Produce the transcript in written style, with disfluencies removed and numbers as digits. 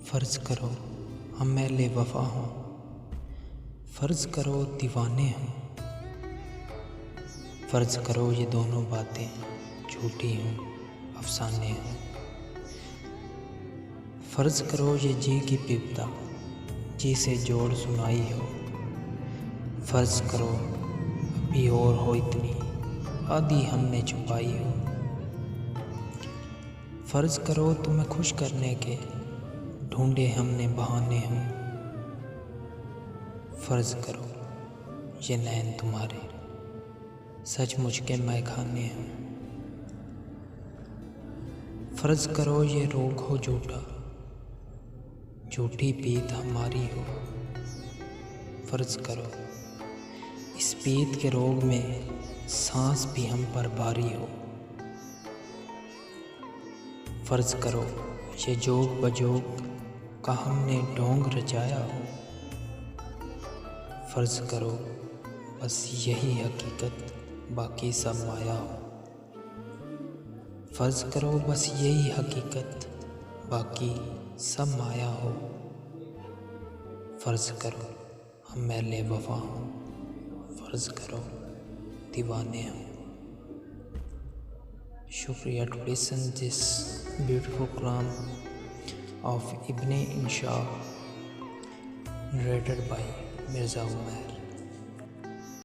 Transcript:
फ़र्ज़ करो हम मैले वफ़ा हों, फ़र्ज़ करो दीवाने हों, फ़र्ज़ करो ये दोनों बातें झूठी हों, अफ़साने हों। फ़र्ज़ करो ये जी की विपदा जी से जोड़ सुनाई हो, फ़र्ज़ करो अभी और हो इतनी आधी हमने छुपाई हो। फ़र्ज़ करो तुम्हें खुश करने के ढूंढे हमने बहाने हों, फ़र्ज़ करो ये नैन तुम्हारे सचमुच के मैखाने हों। फ़र्ज़ करो ये रोग हो झूठा, झूठी पीत हमारी हो, फ़र्ज़ करो इस पीत के रोग में सांस भी हम पर भारी हो। फ़र्ज़ करो ये जोग बजोग का हमने ढोंग रचाया हो, फ़र्ज़ करो बस यही हकीकत बाकी सब माया हो। फ़र्ज़ करो बस यही हकीकत बाकी सब माया हो, फ़र्ज़ करो हम मैले वफ़ा हों, फ़र्ज़ करो दीवाने हों। शुक्रिया to listen this beautiful Quran of Ibn Insha narrated by Mirza Umair.